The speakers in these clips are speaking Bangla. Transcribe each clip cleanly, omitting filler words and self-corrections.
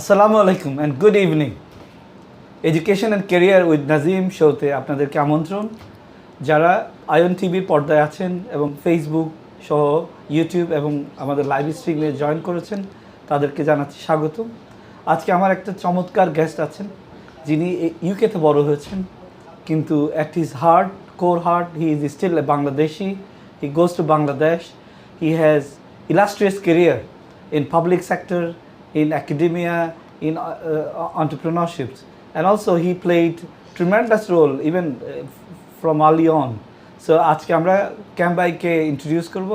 আসসালামু আলাইকুম and good evening. Education and career with Nazim শোতে আপনাদেরকে আমন্ত্রণ। যারা আয়ন টিভির পর্দায় আছেন এবং ফেসবুক সহ ইউটিউব এবং আমাদের লাইভ স্ট্রিমে জয়েন করেছেন তাদেরকে জানাচ্ছি স্বাগত। আজকে আমার একটা চমৎকার গেস্ট আছেন যিনি ইউকেতে বড় হয়েছেন, কিন্তু at his heart, core heart, he is still a Bangladeshi. He goes to Bangladesh. He has illustrious career in public sector, in academia, in entrepreneurship, and also he played tremendous role even from early on. So আজকে আমরা ক্যাম ভাইকে introduce করব।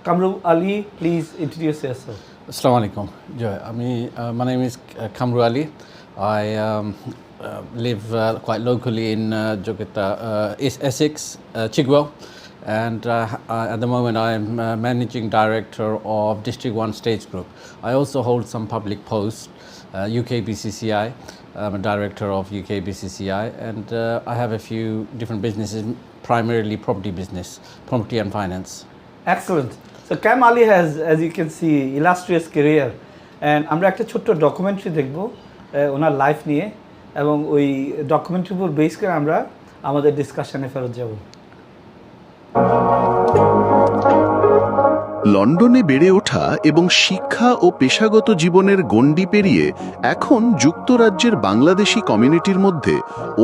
Kamru Ali, please introduce yourself. Assalamu alaikum. My name is Kamru Ali. I live quite locally in Jogata, East Essex, Chigwell. And at the moment I am Managing Director of District 1 Stage Group. I also hold some public posts, UK BCCI. I'm a Director of UK BCCI, and I have a few different businesses, primarily property business, property and finance. Excellent. So Cam Ali has, as you can see, illustrious career, and আমরা একটা ছোট্ট ডকুমেন্টারি দেখব ওনার লাইফ নিয়ে, এবং ওই ডকুমেন্টারির উপর বেস করে আমরা আমাদের ডিসকাশনে ফেরত যাব। লন্ডনে বেড়ে ওঠা এবং শিক্ষা ও পেশাগত জীবনের গণ্ডি পেরিয়ে এখন যুক্তরাজ্যের বাংলাদেশি কমিউনিটির মধ্যে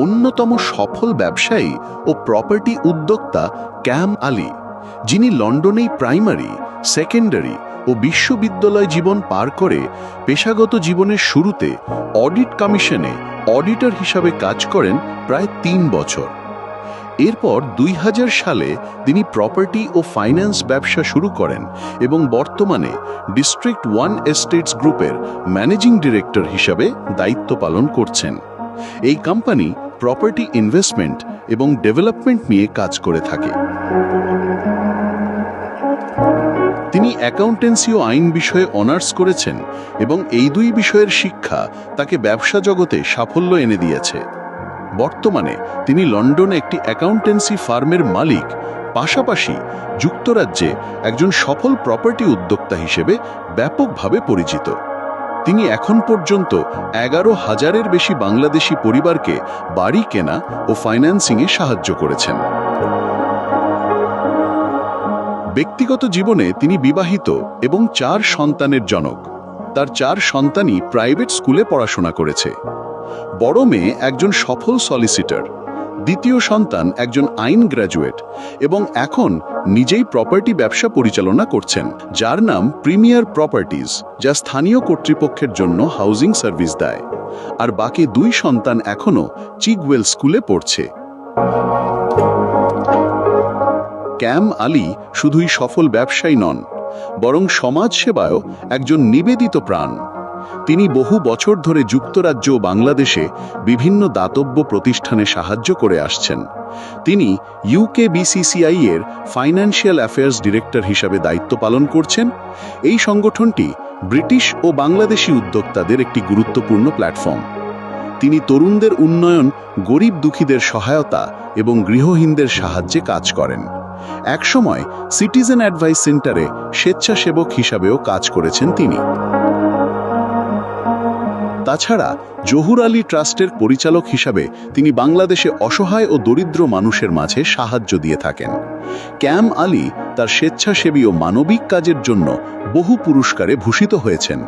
অন্যতম সফল ব্যবসায়ী ও প্রপার্টি উদ্যোক্তা ক্যাম আলী, যিনি লন্ডনেই প্রাইমারি, সেকেন্ডারি ও বিশ্ববিদ্যালয় জীবন পার করে পেশাগত জীবনের শুরুতে অডিট কমিশনে অডিটর হিসাবে কাজ করেন প্রায় ৩ বছর। এরপর ২০০০ সালে তিনি প্রপার্টি ও ফাইন্যান্স ব্যবসা শুরু করেন এবং বর্তমানে ডিস্ট্রিক্ট 1 এস্টেটস গ্রুপের ম্যানেজিং ডিরেক্টর হিসাবে দায়িত্ব পালন করছেন। এই কোম্পানি প্রপার্টি ইনভেস্টমেন্ট এবং ডেভেলপমেন্ট নিয়ে কাজ করে থাকে। তিনি অ্যাকাউন্টেন্সি ও আইন বিষয়ে অনার্স করেছেন এবং এই দুই বিষয়ের শিক্ষা তাকে ব্যবসা জগতে সাফল্য এনে দিয়েছে। বর্তমানে তিনি লন্ডনে একটি অ্যাকাউন্টেন্সি ফার্মের মালিক, পাশাপাশি যুক্তরাজ্যে একজন সফল প্রপার্টি উদ্যোক্তা হিসেবে ব্যাপকভাবে পরিচিত। তিনি এখন পর্যন্ত ১১,০০০-এর বেশি বাংলাদেশি পরিবারকে বাড়ি কেনা ও ফাইন্যান্সিংয়ে সাহায্য করেছেন। ব্যক্তিগত জীবনে তিনি বিবাহিত এবং ৪ সন্তানের জনক। তার ৪ সন্তানই প্রাইভেট স্কুলে পড়াশোনা করেছে। বড় মেয়ে একজন সফল সলিসিটর, দ্বিতীয় সন্তান একজন আইন গ্র্যাজুয়েট এবং এখন নিজেই প্রপার্টি ব্যবসা পরিচালনা করছেন, যার নাম প্রিমিয়ার প্রপার্টিজ, যা স্থানীয় কর্তৃপক্ষের জন্য হাউজিং সার্ভিস দেয়। আর বাকি 2 সন্তান এখনও চিগওয়েল স্কুলে পড়ছে। ক্যাম আলী শুধুই সফল ব্যবসায়ী নন, বরং সমাজসেবায়ও একজন নিবেদিত প্রাণ। তিনি বহু বছর ধরে যুক্তরাজ্য ও বাংলাদেশে বিভিন্ন দাতব্য প্রতিষ্ঠানে সাহায্য করে আসছেন। তিনি ইউকে বিসিসিআই এর ফাইন্যান্সিয়াল অ্যাফেয়ার্স ডিরেক্টর হিসাবে দায়িত্ব পালন করছেন। এই সংগঠনটি ব্রিটিশ ও বাংলাদেশি উদ্যোক্তাদের একটি গুরুত্বপূর্ণ প্ল্যাটফর্ম। তিনি তরুণদের উন্নয়ন, গরিব দুঃখীদের সহায়তা এবং গৃহহীনদের সাহায্যে কাজ করেন। একসময় সিটিজেন অ্যাডভাইস সেন্টারে স্বেচ্ছাসেবক হিসাবেও কাজ করেছেন তিনি। তাছাড়া জহুর আলী ট্রাস্টের পরিচালক হিসাবে তিনি বাংলাদেশে অসহায় ও দরিদ্র মানুষের মাঝে সাহায্য দিয়ে থাকেন। ক্যাম আলী তার স্বেচ্ছাসেবী ও মানবিক কাজের জন্য বহু পুরস্কারে ভূষিত হয়েছেন।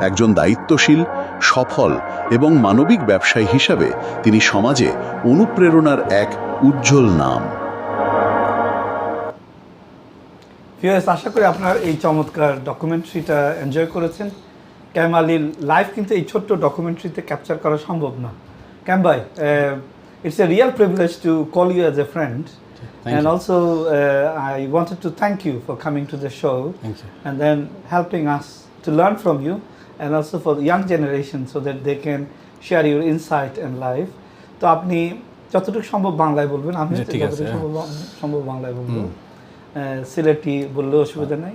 একজন দায়িত্বশীল, সফল এবং মানবিক ব্যবসায়ী হিসাবে তিনি সমাজে অনুপ্রেরণার এক উজ্জ্বল নাম। ভিউয়ার্স, আশা করি আপনার এই চমৎকার ডকুমেন্টারিটা এনজয় করেছেন। ক্যাম আলীর লাইফ কিন্তু এই ছোট্ট ডকুমেন্টারিতে ক্যাপচার করা সম্ভব না। ক্যাম ভাই, it's a real privilege to call you as a friend, and also I wanted to thank you for coming to the show and then helping us to learn from you, and also for the young generation so that they can share your insight and life. তো আপনি যতটুকু সম্ভব বাংলায় বলবেন, আমি যতটুকু সম্ভব বাংলায় বলবো, সিলেটি বললেও অসুবিধা নেই।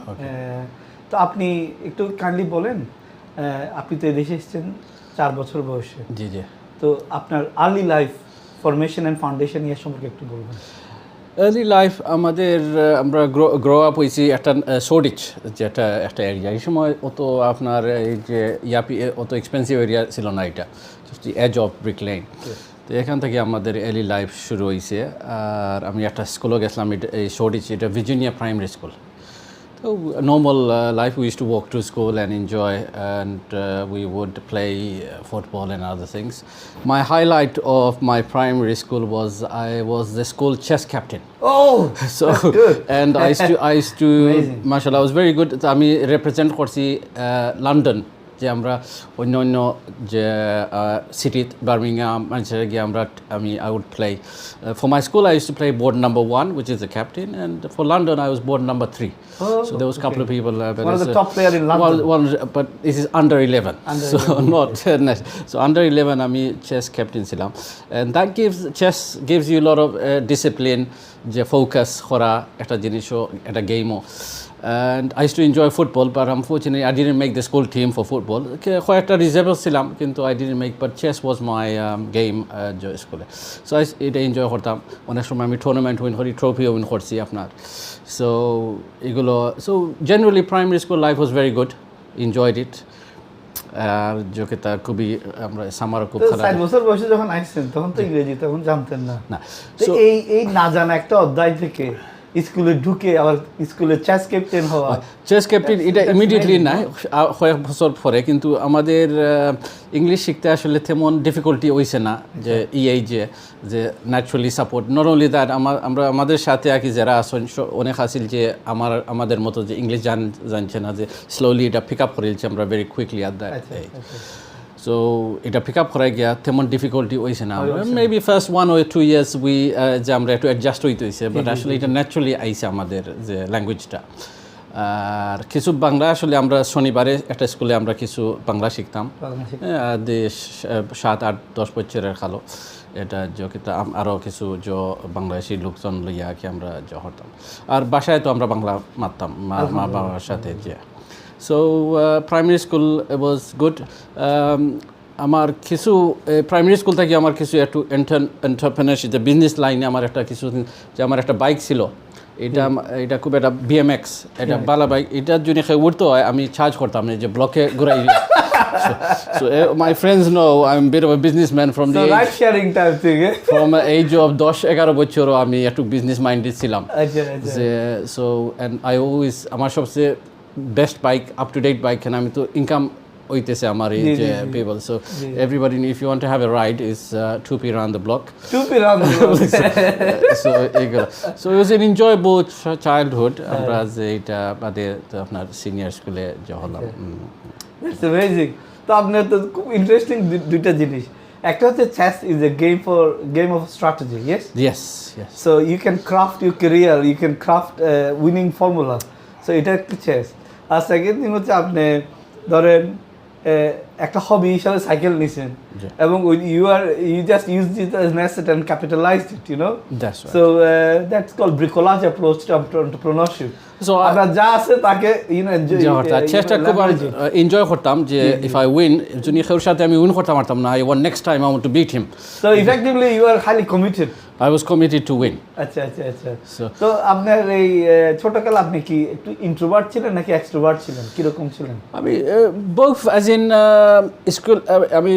তো আপনি একটু কাইন্ডলি বলেন, আপনি তো এই দেশে এসেছেন 4 বছর বয়সে। জি জি। তো আপনার early life formation and foundation এর সম্পর্কে একটু বলবেন। আর্লি লাইফ আমাদের আমরা গ্রো আপ হয়েছি একটা শোর্ডিচ, যেটা একটা এরিয়া। এই সময় অত আপনার এই যে ইয়াপি অত এক্সপেন্সিভ এরিয়া ছিল না, এটা এজ অফ ব্রিক লেন। তো এখান থেকে আমাদের আর্লি লাইফ শুরু হয়েছে। আর আমি একটা স্কুলও গেছিলাম, এই শোর্ডিচ, এটা Virginia primary school. So normal life, we used to walk to school and enjoy, and we would play football and other things. My highlight of my primary school was I was the school chess captain. Oh, So that's good. and I used to Amazing. mashallah, I was very good. আমি represent করছি লন্ডন, যে আমরা অন্য অন্য যে সিটি বার্মিংহাম ম্যানচেস্টারে গিয়ে I would play. For my school I used to play board number 1, which is the captain, and for London I was board number 3. So there was a couple of people. One of the top player in London. But this is under 11. So not so under 11 আমি chess captain ছিলাম, and that chess gives you a lot of discipline, যে focus করা একটা জিনিসও, একটা গেমও. And I used to enjoy football, but unfortunately I didn't make the school team for football. কয়েকটা রিজার্ভ ছিলাম, কিন্তু I didn't make, but chess was my game স্কুলে। So এটা এনজয় করতাম। অনেক সময় আমি টুর্নামেন্ট উইন করি, ট্রফিও উইন করছি আপনার। So এগুলো, so generally primary school life was very good, enjoyed it. আর যোগ্যতা খুবই, আমরা সামারও খুব খারাপ। 7 বছর বয়সে যখন আসছেন তখন তো ইংরেজি তখন জানতেন না। না, তো এই না জানা একটা অধ্যায় থেকে স্কুলে ঢুকে আবার স্কুলে চেস ক্যাপ্টেন হওয়া। চেস ক্যাপ্টেন এটা ইমিডিয়েটলি না, কয়েক বছর পরে। কিন্তু আমাদের ইংলিশ শিখতে আসলে তেমন ডিফিকাল্টি হয়েছে না, যে এই যে naturally support. Not only that, আমরা আমাদের সাথে আর কি যারা আসেন অনেক আসিল যে আমাদের মতো যে ইংলিশ জানছে না, যে স্লোলি এটা পিক আপ করেছে আমরা very quickly at that. So এটা পিক আপ করা গিয়া তেমন ডিফিকাল্টি হয়েছে না। মেবি ফার্স্ট 1 or 2 years যে আমরা একটু অ্যাডজাস্ট হইতে হয়েছে, বাট আসলে এটা ন্যাচারালি আইছে আমাদের যে ল্যাঙ্গুয়েজটা। আর কিছু বাংলা আসলে আমরা শনিবারে একটা স্কুলে আমরা কিছু বাংলা শিখতাম, 7, 8, 10 বছরের খালো। এটা যোগ্যতা আরও কিছু বাংলাদেশি লোকজন লইয়া কি আমরা হতাম। আর বাসায় তো আমরা বাংলা মারতাম মা বাবার সাথে। যে So primary school was good. আমার কিছু প্রাইমারি স্কুল থেকে আমার কিছু একটু এন্টারপ্রেনারশিপ, যে বিজনেস লাইনে আমার একটা কিছু, যে আমার একটা বাইক ছিল, এটা খুব একটা BMX, এটা বালা বাইক। এটার জন্য উঠতে হয়, আমি চার্জ করতাম না, যে ব্লকে ঘুরাই। So my friends know I'm a bit of a businessman from the ride sharing type thing. From age of 10-11 বছর আমি একটু বিজনেস মাইন্ডেড ছিলাম। So and I always, আমার সবচেয়ে best bike, up to date bike, আমি তো ইনকাম হইতেছে আমার এই যে people. So everybody, if you want to have a ride, is 2p around the block. 2p around the block. So এগুলো, so it was an enjoyable childhood. আমরা যে এটা বাদে আপনার সিনিয়র স্কুলে হলাম। That's amazing. তো আপনার তো খুব ইন্টারেস্টিং দুইটা জিনিস। একটা হচ্ছে chess is a game of strategy. Yes. So you can craft your career, you can craft winning formula. সো এটা একটা চেস। আর সেকেন্ড থিং হচ্ছে আপনি ধরেন একটা হবি হিসাবে সাইকেল নিছেন, এবং you just used it as an asset and capitalized it, you know. That's right. So that's called bricolage approach to entrepreneurship. So আপনার যা আছে তাকে চেষ্টা খুব এনজয় করতাম, যে ইফ আই উইন, যদি কেউর সাথে আমি উইন করতে পারতাম না, I want next time I want to beat him. So effectively you are highly committed. I was committed to win. আচ্ছা। তো আপনার এই ছোটকালে আপনি কি একটু ইন্ট্রোভার্ট ছিলেন নাকি এক্সট্রোভার্ট ছিলেন, কিরকম ছিলেন? আমি both, as in স্কুল, আমি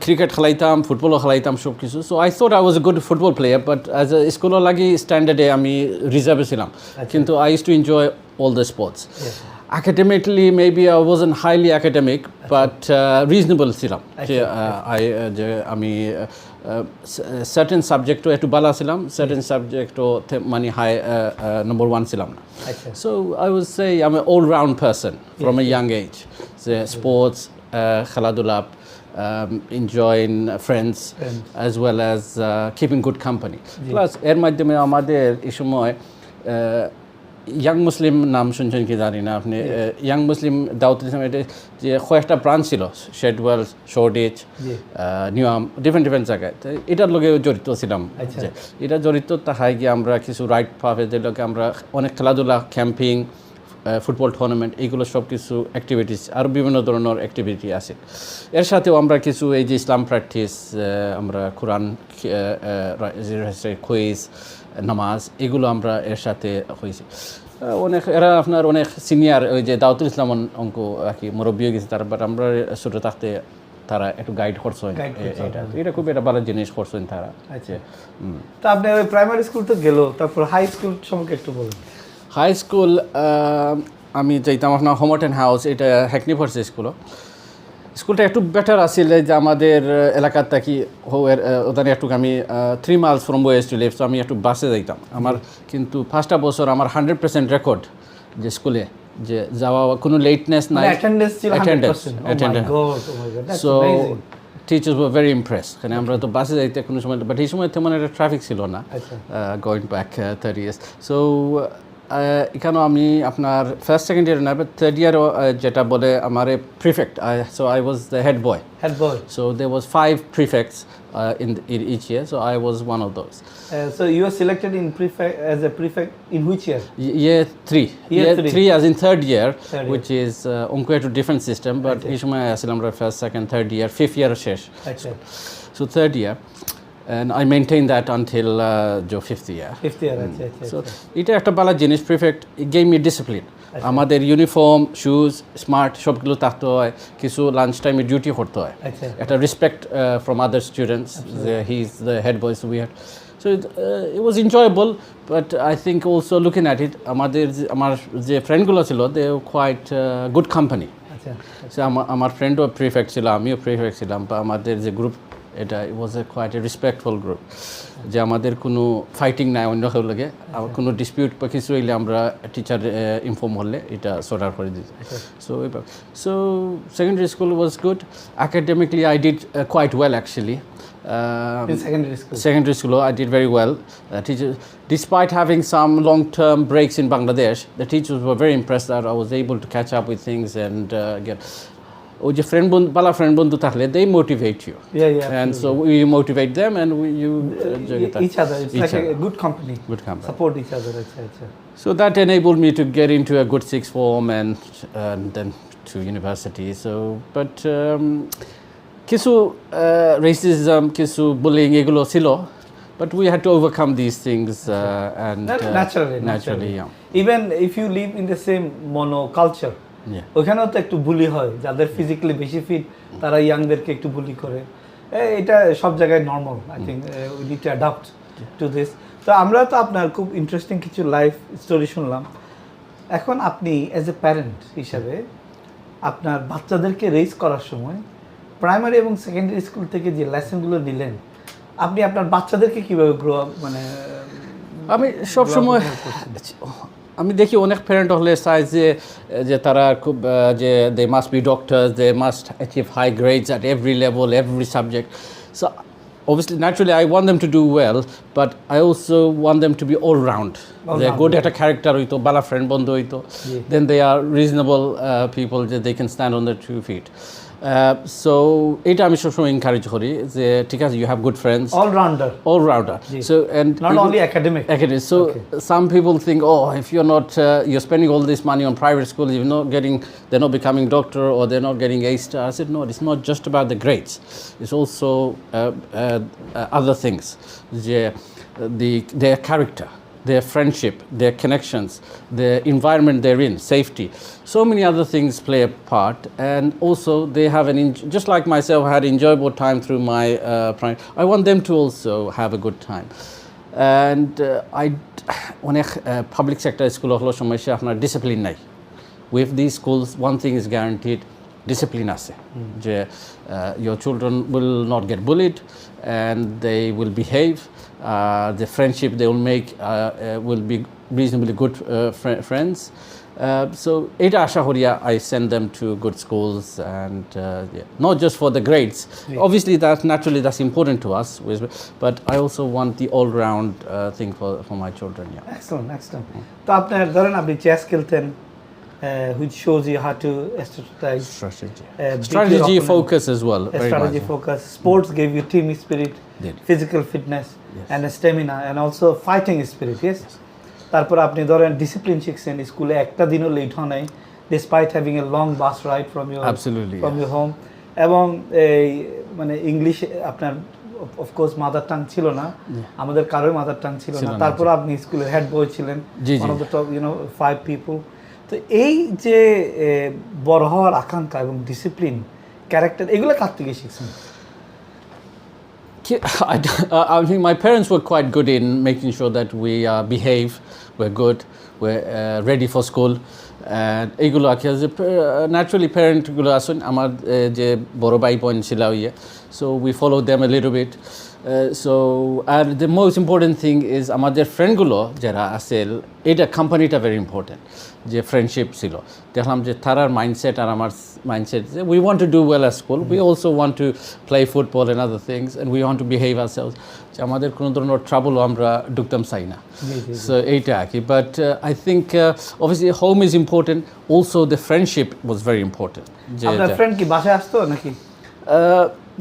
ক্রিকেট খেলাইতাম, ফুটবলও খেলাইতাম, সব কিছু। So I thought I was a good football player, but as a স্কুলও লাগি স্ট্যান্ডার্ডে আমি রিজার্ভে ছিলাম। কিন্তু I used to enjoy all the sports. Academically, maybe I wasn't highly academic, but reasonable ছিলাম। যে আমি certain subjectও একটু ভালো ছিলাম, certain subjectও মানে হাই number 1 ছিলাম না। So I would say I'm an all-round person from a young age. Sports, খেলাধুলা, enjoying friends, as well as keeping good company. Plus এর মাধ্যমে আমাদের এই সময় ইয়াং মুসলিম নাম শুনছেন কি জানি না আপনি, ইয়াং মুসলিম দাউদ ইসলাম, এটা যে কয়েকটা ব্রাঞ্চ ছিল, শেডওয়েল, শোর্ডিচ, নিউয়াম, ডিফারেন্ট জায়গায়। তো এটার লগে জড়িত ছিলাম। এটা জড়িত তাহাই গিয়ে আমরা কিছু রাইট পাবে, যে লোকে আমরা অনেক খেলাধুলা, ক্যাম্পিং, ফুটবল টুর্নামেন্ট, এইগুলো সব কিছু অ্যাক্টিভিটিস, আরও বিভিন্ন ধরনের অ্যাক্টিভিটি আছে। এর সাথেও আমরা কিছু এই যে ইসলাম প্র্যাকটিস, আমরা কোরআন কুইজ, নামাজ এগুলো আমরা এর সাথে হয়েছি অনেক এরা আপনার অনেক সিনিয়র ওই যে দাউদুল ইসলাম অঙ্ক আর কি মুরব্বী হয়ে গেছে তারা বাট আমরা ছোটো থাকতে তারা একটু গাইড করছেন এটা খুব একটা ভালো জিনিস করছেন তারা আচ্ছা তো আপনি ওই প্রাইমারি স্কুল তো গেল তারপর হাই স্কুল সম্পর্কে একটু বলুন হাই স্কুল আমি যাইতাম আপনার হোমটেন হাউস এটা হ্যাকনি ভার্সি স্কুলটা একটু বেটার আছিল যে আমাদের এলাকার থাকি ওখানে একটু আমি 3 miles from west to live আমি একটু বাসে যাইতাম আমার কিন্তু ফার্স্টটা বছর আমার 100% রেকর্ড যে স্কুলে যে যাওয়া কোনো লেটনেস নাই attendance so teachers were very Impress কারণ আমরা তো বাসে যাইতে কোনো সময় বাট এই সময় তেমন একটা ট্রাফিক ছিল না গোয়িং ব্যাক 30 years সো এখানেও আমি আপনার ফার্স্ট সেকেন্ড ইয়ার না বাট থার্ড ইয়ার যেটা বলে আমার prefect so I was the head boy so they was 5 prefects in each year so I was one of those so you were selected in prefect as a prefect in which year year 3 as in third year which is to different system but এই সময় আসলে আমরা first second third year fifth year শেষ so third year and I maintained that until fifth year so এটা একটা ভালো জিনিস prefect it gave me discipline আমাদের ইউনিফর্ম শুজ স্মার্ট সবগুলো থাকতে হয় কিছু লাঞ্চ টাইমে ডিউটি করতে হয় একটা respect from other students he is the head boy so we had so it was enjoyable but I think also looking at it আমার যে ফ্রেন্ডগুলো ছিল দে কোয়াইট গুড কোম্পানি সো আমার ফ্রেন্ডও প্রিফেক্ট ছিল আমিও প্রিফেক্ট ছিলাম বা আমাদের যে গ্রুপ এটা it was quite a respectful group যে আমাদের কোনো ফাইটিং নাই অন্য কেউ লাগে কোনো ডিসপিউট বা কিছু হইলে আমরা টিচার ইনফর্ম হলে এটা সর্ট আউট করে দিই so secondary school was good academically I did quite well actually in secondary school I did very well teachers despite having some long-term breaks in Bangladesh the teachers were very impressed that I was able to catch up with things and get ওই যে friend বন্ধু থাকলে they motivate you and so we motivate them and each other it's like a good company support each other so that enabled me to get into a good sixth form and then to university so but কিছু racism কিছু bullying এগুলো ছিল but we had to overcome these things and naturally yeah. even if you live in the same monoculture ওখানেও তো একটু বুলি হয় যাদের ফিজিক্যালি বেশি ফিট তারা ইয়াংদেরকে একটু বুলি করে এটা সব জায়গায় normal I think we need to adapt to this তো আমরা তো আপনার খুব ইন্টারেস্টিং কিছু লাইফ স্টোরি শুনলাম এখন আপনি অ্যাজ এ প্যারেন্ট হিসাবে আপনার বাচ্চাদেরকে রেইজ করার সময় প্রাইমারি এবং সেকেন্ডারি স্কুল থেকে যে লেসনগুলো নিলেন আপনি আপনার বাচ্চাদেরকে কীভাবে গ্রো আপ মানে আমি সবসময় আমি দেখি অনেক প্যারেন্ট হলে চাই যে তারা খুব যে they must be doctors they must achieve high grades at every level every subject so obviously naturally I want them to do well but I also want them to be all round they're good at a character hoito bala friend bondhu hoito then they are reasonable people that they can stand on their 2 feet so এটা আমি সবসময় encourage করি যে ঠিক আছে you have good friends all rounder so and not only academic so some people think oh if you're not you're spending all this money on private schools they're not becoming doctor or they're not getting A-star I said no it's not just about the grades it's also other things their character their friendship, their connections, the environment they're in, safety. So many other things play a part and also they have just like myself had enjoyable time through my prime. I want them to also have a good time. And অনেক public sector school হলোর সময় সে আপনার discipline নাই. With these schools one thing is guaranteed discipline আছে যে your children will not get bullied and they will behave the friendship they will make will be reasonably good friends so এটা আশা করি I send them to good schools and not just for the grades obviously that's important to us but I also want the all round thing for my children excellent তো আপনার ধরেন আপনি চেস খেলতেন which shows you how to strategy focus as well strategy focus sports gave you team spirit physical fitness and stamina and also fighting spirit yes তারপর আপনি ধরেন ডিসিপ্লিন শিখছেন স্কুলে একটা দিনও লেট হয় নাই despite having a long bus ride from your home এবং এই মানে ইংলিশ আপনার অফকোর্স মাদার টাং ছিল না, আমাদের কারোর মাদার টাং ছিল না, তারপর আপনি স্কুলের হেড বয় ছিলেন, one of the top 5 people. তো এই যে বড় হওয়ার আকাঙ্ক্ষা এবং ডিসিপ্লিন, ক্যারেক্টার, এগুলো কার থেকে শিখছেন? I think my parents were quite good in making sure that we behave, we're good, we're ready for school. And এগুলো আর কি ন্যাচারালি প্যারেন্টগুলো আসুন আমার যে বড় ভাই বোন ছিল ইয়ে, so we follow them a little bit. So আর the most important thing is আমাদের ফ্রেন্ডগুলো যারা আছে, এটা কোম্পানিটা ভেরি ইম্পর্টেন্ট, যে ফ্রেন্ডশিপ ছিল। দেখলাম যে তারার মাইন্ডসেট আর আমার mindset, we want to do well at school, we also want to play football and other things, and we want to behave ourselves, যে আমাদের কোনো ধরনের ট্রাবলও আমরা ঢুকতাম চাই না। সো এইটা আর কি। But I think obviously home is important, also the friendship was very important. আপনার ফ্রেন্ড কি বাসায় আসতো নাকি?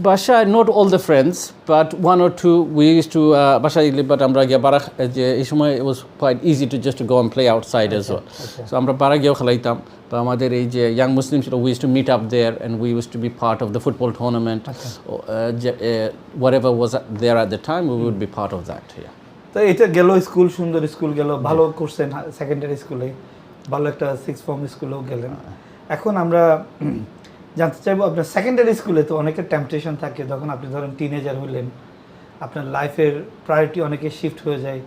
বাসায় not all the friends, but one or two we used to বাসায় but আমরা গিয়ে বারা, যে এই সময় it was quite easy to just to go and play outside as well. So আমরা বারা গিয়েও খেলাইতাম, বা আমাদের এই যে young Muslims, we used to meet up there and we used to be part of the football tournament. Whatever was there at the time, we would be part of that. Yeah. তো এটা গেল স্কুল, সুন্দর স্কুল গেল, ভালো করছেন সেকেন্ডারি স্কুলে, ভালো একটা 6th ফর্ম স্কুলেও গেলেন। এখন আমরা জানতে চাইবো, আপনার সেকেন্ডারি স্কুলে তো অনেকের টেম্পটেশন থাকে, যখন আপনি ধরেন টিনেজার হলেন, আপনার লাইফের প্রায়োরিটি অনেকে শিফট হয়ে যায়,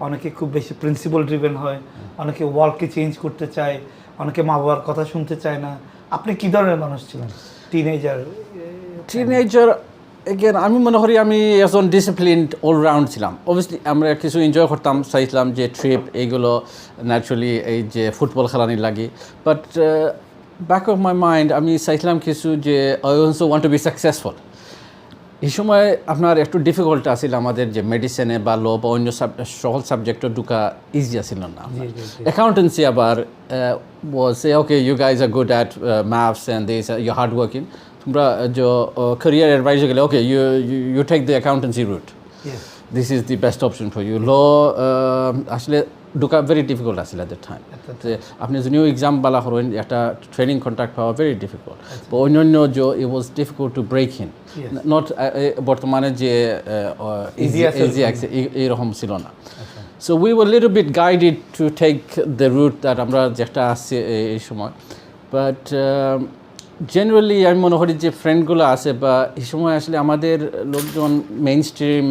অনেকে খুব বেশি প্রিন্সিপাল ড্রিভেন হয়, অনেকে ওয়ার্ককে চেঞ্জ করতে চায়, অনেকে মা বাবার কথা শুনতে চায় না। আপনি কী ধরনের মানুষ ছিলেন টিনেজার? এগেন আমি মনে করি আমি একজন ডিসিপ্লিনড অলরাউন্ড ছিলাম। অবভিয়াসলি আমরা কিছু এনজয় করতাম, চাইছিলাম যে ট্রিপ এইগুলো ন্যাচারালি এই যে ফুটবল খেলানির লাগে, but back of my mind আমি চাইছিলাম কিছু যে I also want to be successful. এই সময় আপনার একটু ডিফিকাল্ট আছিল আমাদের যে মেডিসিনে বা ল বা অন্য সকল সাবজেক্টও ঢুকা ইজি আছিল না। অ্যাকাউন্টেন্সি আবার was say okay you guys are good at maths and this you're hard working, তোমরা যে career advisor গেলে okay you take the accountancy route, this is the best option for you. Law আসলে ঢুকা ভেরি ডিফিকাল্ট আছিল at the time. আপনি যে নিউ এক্সাম বালা করেন, একটা ট্রেনিং কন্ট্রাক্ট পাওয়া ভেরি ডিফিকাল্ট, বা অন্যান্য যে it was difficult to break in, not বর্তমানে যে ইজি এরকম ছিল না। So we were a little bit guided to take the route that আমরা যেটা আসছে এই সময়, বাট জেনারেলি আমি মনে করি যে ফ্রেন্ডগুলো আছে বা এই সময় আসলে আমাদের লোকজন মেইন স্ট্রিম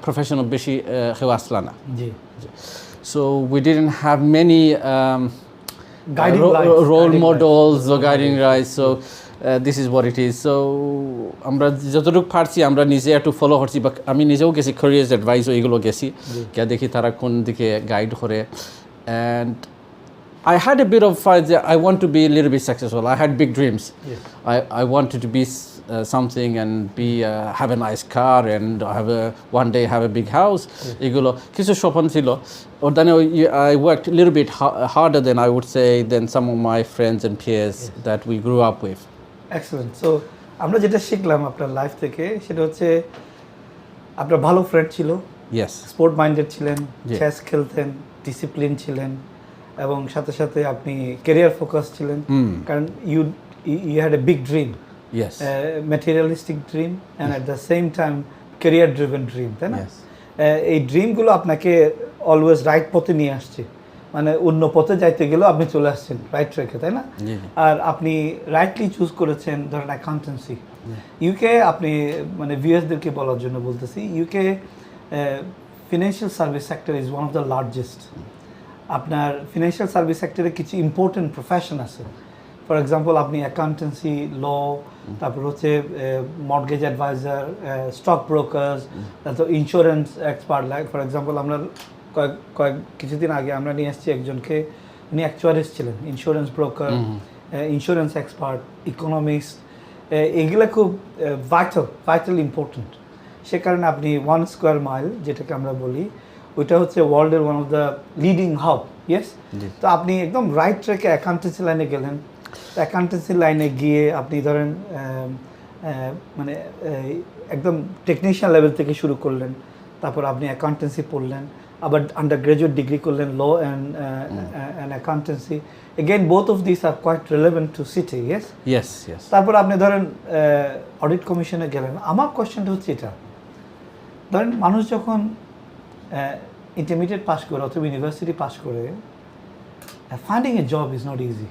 প্রফেশনাল বেশি কেউ আসলা না। So we didn't have many role models or guiding lights, so this is what it is. So আমরা যতটুকু পারছি আমরা নিজে একটু ফলো করছি, বা আমি নিজেও গেছি ক্যারিয়ার অ্যাডভাইস এগুলো গেছি, কে দেখি তারা কোন দিকে গাইড করে। And I had a bit of I want to be a little bit successful. I had big dreams. I wanted to be something and be have a nice car and one day have a big house. এগুলো কিছু স্বপ্ন ছিল। Or then I worked a little bit harder than I would say than some of my friends and peers that we grew up with. Excellent. So আমরা যেটা শিখলাম আপনার লাইফ থেকে সেটা হচ্ছে আপনার ভালো ফ্রেন্ড ছিল, স্পোর্ট মাইন্ডেড ছিলেন, চেস খেলতেন, ডিসিপ্লিন ছিলেন, এবং সাথে সাথে আপনি ক্যারিয়ার ফোকাস ছিলেন, কারণ you had a big dream, materialistic dream and at the same time career driven dream, তাই না? এই ড্রিমগুলো আপনাকে অলওয়েজ রাইট পথে নিয়ে আসছে, মানে অন্য পথে যাইতে গেলেও আপনি চলে আসছেন রাইট ট্র্যাকে, তাই না? আর আপনি রাইটলি চুজ করেছেন ধরেন অ্যাকাউন্টেন্সি। ইউকে আপনি মানে ভিউয়ার্সদেরকে বলার জন্য বলতেছি, UK financial service sector is one of the largest. আপনার ফিনান্সিয়াল সার্ভিস সেক্টরে কিছু ইম্পর্টেন্ট প্রফেশন আছে, ফর এক্সাম্পল আপনি অ্যাকাউন্টেন্সি, ল, তারপর হচ্ছে মর্টগেজ অ্যাডভাইজার, স্টক ব্রোকার্স, তারপর insurance expert. Like for example আমরা কিছুদিন আগে আমরা নিয়ে এসেছি একজনকে, উনি অ্যাকচুয়ারিস্ট ছিলেন, insurance broker, insurance expert, economics, এগুলো খুব ভাইটাল ইম্পর্টেন্ট। সে কারণে আপনি 1 স্কোয়ার মাইল যেটাকে আমরা বলি, ওইটা হচ্ছে ওয়ার্ল্ডের one of the leading hub. Yes, তো আপনি একদম রাইট ট্র্যাকে অ্যাকাউন্টেন্সি লাইনে গেলেন। অ্যাকাউন্টেন্সি লাইনে গিয়ে আপনি ধরেন মানে একদম টেকনিশিয়ান লেভেল থেকে শুরু করলেন, তারপর আপনি অ্যাকাউন্টেন্সি পড়লেন, আবার আন্ডার গ্রাজুয়েট ডিগ্রি করলেন law and accountancy. Again both of this are quite relevant to city. Yes. তারপর আপনি ধরেন অডিট কমিশনে গেলেন। আমার কোয়েশ্চেনটা হচ্ছে এটা, ধরেন মানুষ যখন ইন্টারমিডিয়েট পাস করে অথবা ইউনিভার্সিটি পাস করে, finding A job is not easy.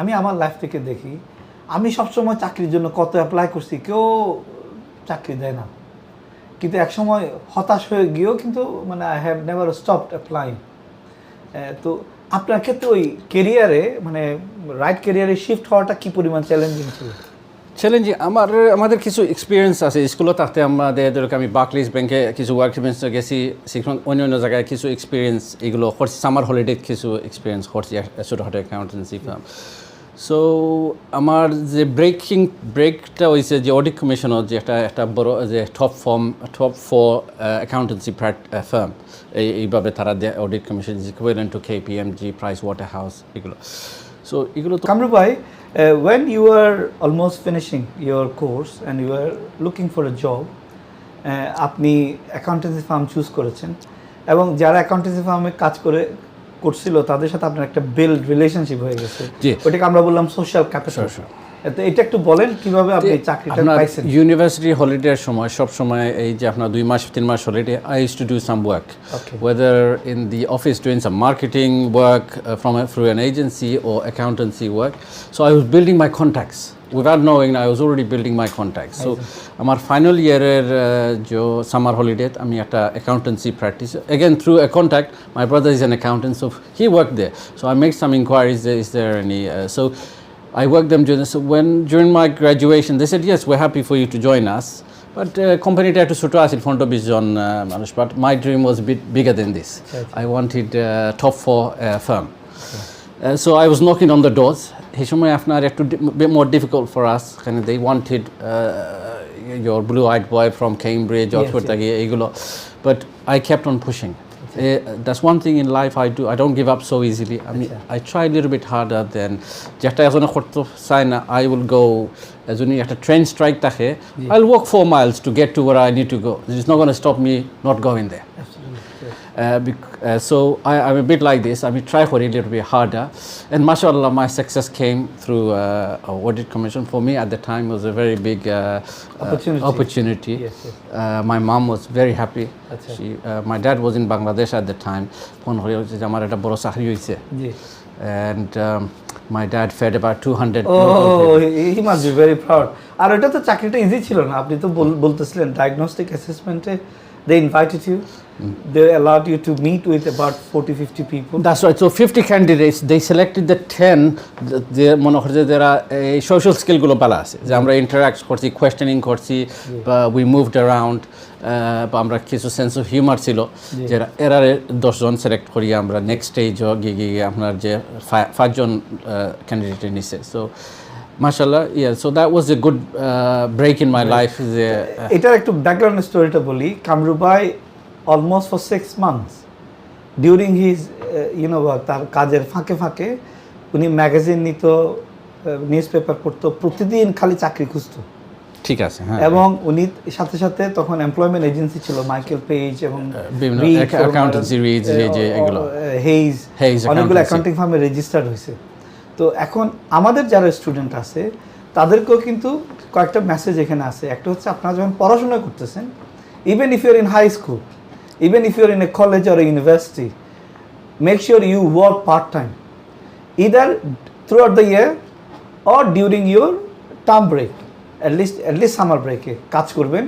আমি আমার লাইফ থেকে দেখি, আমি সবসময় চাকরির জন্য কত অ্যাপ্লাই করছি, কেউ চাকরি দেয় না, কিন্তু একসময় হতাশ হয়ে গিয়েও কিন্তু মানে I have never stopped applying. তো আপনার ক্ষেত্রে ওই কেরিয়ারে মানে রাইট কেরিয়ারে শিফট হওয়াটা কী পরিমাণ চ্যালেঞ্জিং ছিল? চ্যালেঞ্জিং আমাদের কিছু এক্সপিরিয়েন্স আছে স্কুলে থাকতে। আমাদের ধরো আমি বার্কলিজ ব্যাংকে কিছু ওয়ার্ক এক্সপিরিয়েন্স গেছি, অন্য অন্য জায়গায় কিছু এক্সপিরিয়েন্স এগুলো করছি, সামার হলিডে কিছু এক্সপিরিয়েন্স করছি ছোটোখাটো অ্যাকাউন্টেন্সি ফার্ম। সো আমার যে ব্রেকটা হয়েছে যে অডিট কমিশনের যে একটা বড় যে টপ 4 অ্যাকাউন্টেন্সি ফার্ম, এইভাবে তারা audit commission is equivalent to KPMG, price water house, এগুলো। সো এগুলো তো কামরূপ ভাই, when you were almost finishing your course and you were looking for a job, আপনি অ্যাকাউন্টেন্সি ফার্ম চুজ করেছেন এবং যারা অ্যাকাউন্টেন্সি ফার্মে কাজ করছিল তাদের সাথে আপনার একটা বিল্ড রিলেশনশিপ হয়ে গেছে, ওটাকে আমরা বললাম সোশ্যাল ক্যাপিটাল। তো এটা একটু বলেন কিভাবে আপনি চাকরিটা পাইছেন? ইউনিভার্সিটি হলিডের সময় সব সময় এই যে আপনার 2 মাস 3 মাস holiday, I use to do some work, whether in the office doing some marketing work through an agency or accountancy work. So I was building my contacts. Without knowing, I was already building my contacts. So আমার ফাইনাল ইয়ারের যে সামার হলিডে আমি একটা accountancy practice, again through a contact, my brother is an accountant, so he worked there. So I made some inquiries, is there any so I worked them during my graduation. They said, yes, we're happy for you to join us. But company tried to sort us in front of Bijon Manush. But my dream was a bit bigger than this. I wanted top 4 firm. So I was knocking on the doors. Hishomay Afnar had to bit more difficult for us. And they wanted your blue-eyed boy from Cambridge, Oxford, but I kept on pushing. That's one thing in life I do. I don't give up so easily. I mean, I try a little bit harder than just as on a sign. I will go as when you have a train strike. I'll walk 4 miles to get to where I need to go. It's not going to stop me not going there. So I'm a bit like this. I mean, try for a little bit harder, and mashallah, my success came through audit commission. For me at the time was a very big opportunity. Yes. My mom was very happy. My dad was in Bangladesh at the time. And my dad fed about 200. He must be very proud. আর এটা তো চাকরিটা ইজি ছিল না, আপনি তো বলতেছিলেন diagnostic অ্যাসেসমেন্টে they invited you. They allowed you to meet with about 40-50 people. That's right. So 50 candidates, they selected the 10. There are social skill gulo bala ase je amra interact korchi, questioning korchi, we moved around, আমরা কিছু সেন্স অফ হিউমার ছিল যে এরা 10 জন সিলেক্ট করি আমরা নেক্সট স্টেজ গিয়ে আপনার যে 5 জন ক্যান্ডিডেট নিছে। সো মাশাআল্লাহ, so that was a good break in my life. এটার একটু ব্যাকগ্রাউন্ড স্টোরিটা বলি। কামরূপ ভাই almost for 6 months during his তার কাজের ফাঁকে উনি ম্যাগাজিন নিত, নিউজ পেপার পড়তো, প্রতিদিন খালি চাকরি খুঁজতো। ঠিক আছে, হ্যাঁ। এবং উনি সাথে তখন এমপ্লয়মেন্ট এজেন্সি ছিল, মাইকেল পেজ এবং অ্যাকাউন্টেন্সি রিজ যে এগুলো হেইজ অনেকগুলো অ্যাকাউন্টিং ফার্মে রেজিস্টার্ড হয়েছে। তো এখন আমাদের যারা স্টুডেন্ট আছে তাদেরকেও কিন্তু কয়েকটা মেসেজ এখানে আছে। একটা হচ্ছে আপনারা যখন পড়াশোনা করতেছেন, even if you're in high school, even if you're in a college or university, make sure you work part time either throughout the year or during your term break, at least summer ব্রেকে কাজ করবেন।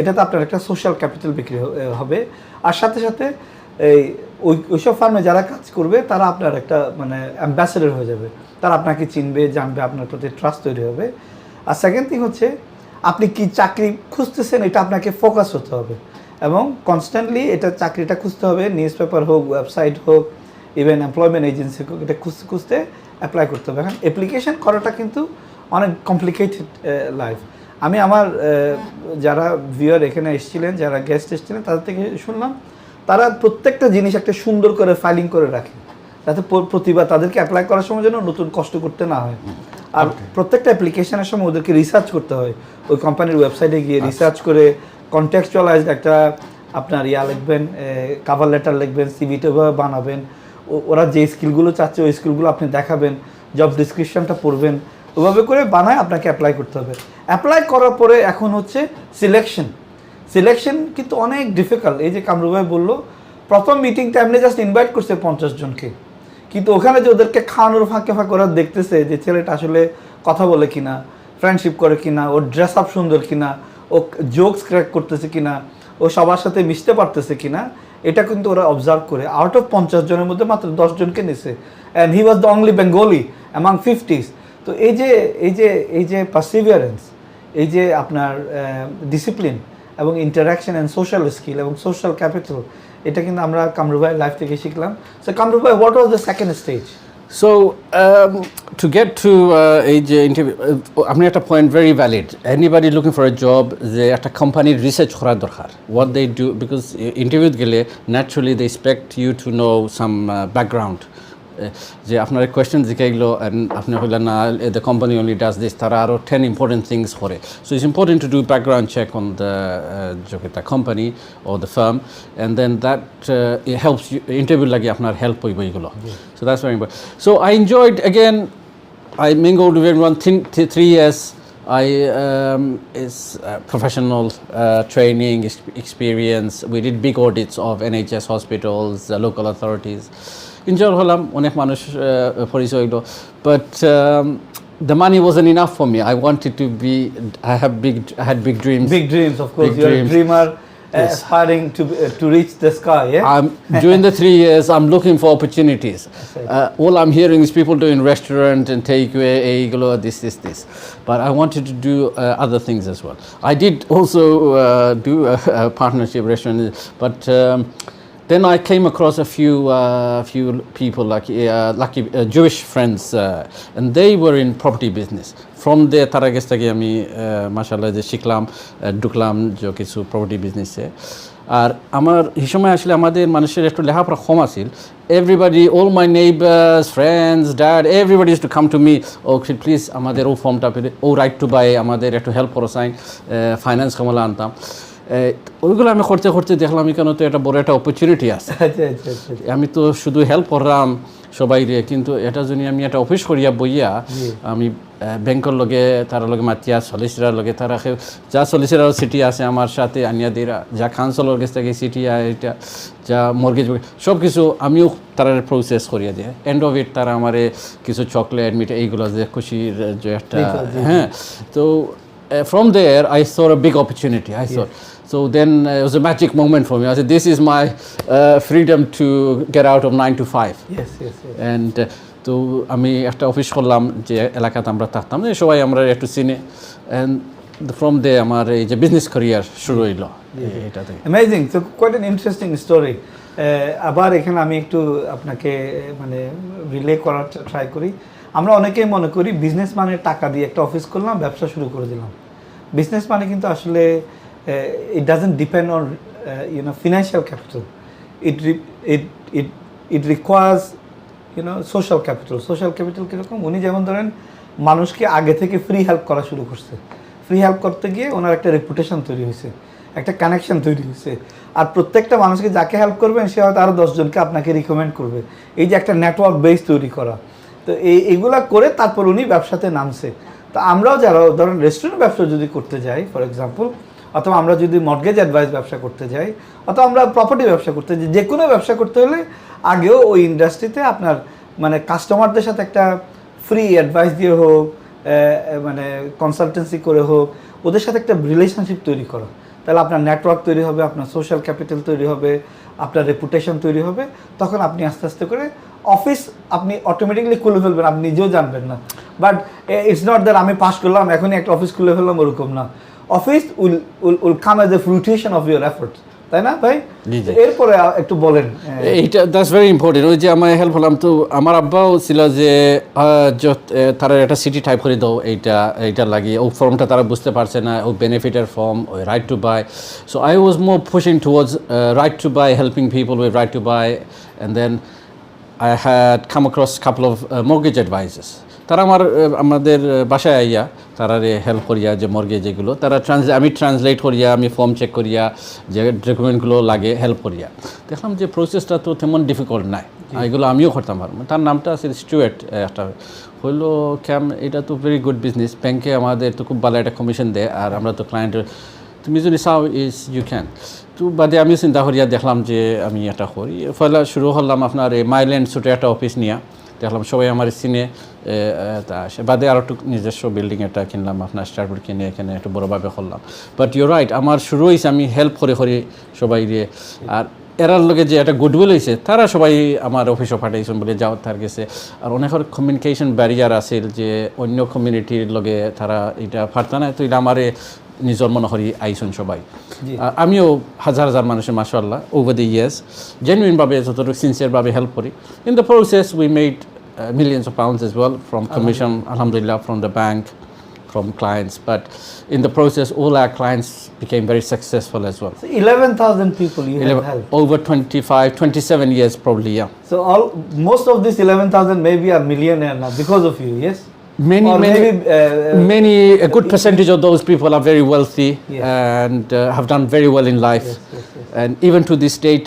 এটাতে আপনার একটা সোশ্যাল ক্যাপিটাল বিক্রি হবে। আর সাথে ওইসব ফার্মে যারা কাজ করবে তারা আপনার একটা মানে অ্যাম্বাসেডর হয়ে যাবে, তারা আপনাকে চিনবে, জানবে, আপনার প্রতি ট্রাস্ট তৈরি হবে। আর সেকেন্ড থিং হচ্ছে আপনি কি চাকরি খুঁজতেছেন এটা আপনাকে ফোকাস হতে হবে এবং কনস্ট্যান্টলি এটা চাকরিটা খুঁজতে হবে, নিউজ পেপার হোক, ওয়েবসাইট হোক, ইভেন এমপ্লয়মেন্ট এজেন্সি হোক, এটা খুঁজতে অ্যাপ্লাই করতে হবে। এখন অ্যাপ্লিকেশন করাটা কিন্তু অনেক কমপ্লিকেটেড লাইফ। আমি আমার যারা ভিউয়ার এখানে এসেছিলেন, যারা গেস্ট এসেছিলেন, তাদের থেকে শুনলাম তারা প্রত্যেকটা জিনিস একটা সুন্দর করে ফাইলিং করে রাখে, যাতে প্রতিবার তাদেরকে অ্যাপ্লাই করার সময় যেন নতুন কষ্ট করতে না হয়। আর প্রত্যেকটা অ্যাপ্লিকেশনের সময় ওদেরকে রিসার্চ করতে হয়, ওই কোম্পানির ওয়েবসাইটে গিয়ে রিসার্চ করে কনটেক্সচুয়ালাইজড একটা আপনার লিখবেন, কাভার লেটার লিখবেন, সিভিটা বানাবেন, ওরা যে স্কিলগুলো চাচ্ছে ওই স্কিলগুলো আপনি দেখাবেন, জব ডিসক্রিপশনটা পড়বেন, ওইভাবে করে বানায় আপনাকে অ্যাপ্লাই করতে হবে। অ্যাপ্লাই করার পরে এখন হচ্ছে সিলেকশন। সিলেকশন কিন্তু অনেক ডিফিকাল্ট। এই যে কামরু ভাই বললো, প্রথম মিটিংটা এমনি জাস্ট ইনভাইট করছে 50 জনকে, কিন্তু ওখানে যে ওদেরকে খাওয়ানোর ফাঁকে ফাঁকে ওরা দেখতেছে যে ছেলেটা আসলে কথা বলে কিনা, ফ্রেন্ডশিপ করে কিনা, ওর ড্রেস আপ সুন্দর কিনা, ও জোকস ক্র্যাক করতেছে কিনা, ও সবার সাথে মিশতে পারতেছে কিনা, এটা কিন্তু ওরা অবজার্ভ করে আউট অফ 50 জনের মধ্যে মাত্র 10 জনকে নিছে, and he was the only Bengali among 50s। তো এই যে পারসিভিয়ারেন্স, এই যে আপনার ডিসিপ্লিন এবং ইন্টারাকশন অ্যান্ড সোশ্যাল স্কিল এবং সোশ্যাল ক্যাপিটাল, এটা কিন্তু আমরা কামরু ভাইয়ের লাইফ থেকে শিখলাম। সো কামরু ভাই, what was the second stage? So to get to age interview, আপনি একটা point very valid. Anybody looking for a job, যে একটা কোম্পানির রিসার্চ করা দরকার what they do, because interview গেলে naturally they expect you to know some background. যে আপনার কোয়েশ্চেন জিজ্ঞাসা and আপনি হইলেন না the company only does this, তারা আরও 10 important things করে। So it's important to do background check on the company or the firm, and then that it helps you interview লাগে আপনার হেল্প হইব এগুলো। So that's very important. So I enjoyed, again, I mingled with everyone 3 years. Is professional training experience. We did big audits of NHS hospitals, local authorities. Enjoy হলাম, অনেক মানুষ পরিচয় হইলো, but the money wasn't enough for me. I wanted to be, I had big dreams. Big dreams, of course. You're a dreamer. Yes. Aspiring to reach the sky, yeah? During the 3 years, I'm looking for opportunities. All I'm hearing is people doing restaurant and takeaway, this. But I wanted to do other things as well. I did also do a partnership restaurant, but then I came across a few people like Jewish friends, and they were in property business. From there, তারা কাছ থেকে আমি মাশাআল্লাহ যে শিখলাম, ঢুকলাম যে কিছু প্রপার্টি বিজনেসে। আর আমার এই সময় আসলে আমাদের মানুষের একটু লেখাপড়া কম আছিল। Everybody, all my neighbors, friends, dad, everybody used to come to me, oh please আমাদের ও ফর্মটা পেলে, ও রাইট টু বাই আমাদের একটু হেল্প করো, সাইন ফাইন্যান্স কামলা আনতাম। ওইগুলো আমি করতে করতে দেখলাম এখানে তো একটা বড় একটা অপরচুনিটি আছে। আমি তো শুধু হেল্প করলাম সবাইরে, কিন্তু এটা যদি আমি একটা অফিস করিয়া বইয়া আমি ব্যাংকের লগে তারা লগে মাতিয়া সলিসিটার লগে তারা যা সলিসিটার সিটি আছে আমার সাথে আনিয়া দিরা, যা কাউন্সিলর কাছ থেকে সিটি এটা যা মর্গেজ সব কিছু আমিও তারা প্রসেস করিয়া দিয়ে, এন্ড অফ ইট তারা আমারে কিছু চকলেট মিঠাই এইগুলো যে খুশির যে একটা, হ্যাঁ। তো from there I saw a big opportunity. So then it was a magic moment for me. I said, this is my freedom to get out of 9 to 5. Yes. And তো আমি একটা অফিস করলাম যে এলাকাতে আমরা থাকতাম, সবাই আমরা একটু চিনে, and from there আমার এই যে বিজনেস ক্যারিয়ার শুরু হইলো এটাতে। Amazing. So quite an interesting story. আবার এখানে আমি একটু আপনাকে মানে রিলে করার ট্রাই করি। আমরা অনেকেই মনে করি বিজনেস মানে টাকা দিয়ে একটা অফিস করলাম, ব্যবসা শুরু করে দিলাম। বিজনেস মানে কিন্তু আসলে it doesn't depend on financial capital. It requires social capital. Social capital কিরকম? উনি যেমন ধরেন মানুষকে আগে থেকে ফ্রি হেল্প করা শুরু করছে। ফ্রি হেল্প করতে গিয়ে ওনার একটা রেপুটেশন তৈরি হয়েছে, একটা কানেকশন তৈরি হয়েছে। আর প্রত্যেকটা মানুষকে যাকে হেল্প করবেন সে হয়তো আরও 10 জনকে আপনাকে রিকমেন্ড করবে। এই যে একটা নেটওয়ার্ক বেস তৈরি করা, তো এইগুলা করে তারপর উনি ব্যবসাতে নামছে। তো আমরাও যারা ধরেন রেস্টুরেন্ট ব্যবসা যদি করতে যাই ফর এক্সাম্পল, অথবা আমরা যদি মর্গেজ অ্যাডভাইস ব্যবসা করতে যাই, অথবা আমরা প্রপার্টি ব্যবসা করতে যাই, যে কোনো ব্যবসা করতে হলে আগেও ওই ইন্ডাস্ট্রিতে আপনার মানে কাস্টমারদের সাথে একটা ফ্রি অ্যাডভাইস দিয়ে হোক, মানে কনসালটেন্সি করে হোক, ওদের সাথে একটা রিলেশনশিপ তৈরি করা, তাহলে আপনার নেটওয়ার্ক তৈরি হবে, আপনার সোশ্যাল ক্যাপিটাল তৈরি হবে, আপনার রেপুটেশন তৈরি হবে। তখন আপনি আস্তে আস্তে করে অফিস আপনি অটোমেটিকলি খুলে ফেলবেন, আপনি নিজেও জানবেন না। বাট ইটস নট দ্যাট আমি পাস করলাম এখনই একটা অফিস খুলে ফেললাম, ওরকম না। Office will come as a fruition of your efforts, তাই না ভাই? এরপরে একটু বলেন। এইটা দ্যাটস ভেরি ইম্পর্টেন্ট। ওই যে আমার হেল্প হলাম, তো আমার আব্বাও ছিল যে তারা একটা সিটি টাইপ করে দাও, এইটা লাগিয়ে ও ফর্মটা তারা বুঝতে পারছে না, ও বেনিফিটের ফর্ম, ওই right to buy. So I was more pushing towards right to buy, helping people with right to buy, and then I had come across a couple of mortgage advisors. তারা আমাদের বাসায় আইয়া তারা হেল্প করিয়া যে মর্গেজ এগুলো তারা আমি ট্রান্সলেট করিয়া, আমি ফর্ম চেক করিয়া, যে ডকুমেন্টগুলো লাগে হেল্প করিয়া, দেখলাম যে প্রসেসটা তো তেমন ডিফিকাল্ট নাই, এগুলো আমিও করতাম পারবো। তার নামটা আছে স্টুয়ার্ট, একটা হইলো এটা তো ভেরি গুড বিজনেস, ব্যাংকে আমাদের তো খুব ভালো একটা কমিশন দেয়, আর আমরা তো ক্লায়েন্টের তুমি যদি চাও ইজ ইউ ক্যান। তো বাদে আমি চিন্তা করিয়া দেখলাম যে আমি এটা করি, ফলে শুরু করলাম আপনার এই মাইল্যান্ড ছোটো একটা অফিস নিয়ে। দেখলাম সবাই আমার চিনে, তা আসে বাদে আর একটু নিজস্ব বিল্ডিং একটা কিনলাম আপনার স্টারবোর্ড কিনে এখানে একটু বড়োভাবে করলাম। বাট ইউ রাইট, আমার শুরু হয়েছে আমি হেল্প করে সবাই দিয়ে। আর এরার লগে যে একটা গুডউইল হয়েছে, তারা সবাই আমার অফিসে পাঠাইছেন বলে যাওয়ার তার গেছে। আর অনেকের কমিউনিকেশন ব্যারিয়ার আছে যে অন্য কমিউনিটির লগে তারা এটা পারত না, তো এটা আমারে নিজের মনে করি আইসন সবাই। আমিও হাজার হাজার মানুষের মাশাআল্লাহ ওভার দ্য ইয়ার্স জেনুইনভাবে যতটুকু সিনসিয়ারভাবে হেল্প করি। In the process we made millions of pounds as well from commission, alhamdulillah, from the bank, from clients. But in the process, all our clients became very successful as well. So 11,000 people you have helped. Over 25, 27 years probably, yeah. So most of these 11,000 maybe are millionaire now because of you, yes? Many, a good percentage of those people are very wealthy, yes, and have done very well in life. Yes, yes, yes. And even to this date,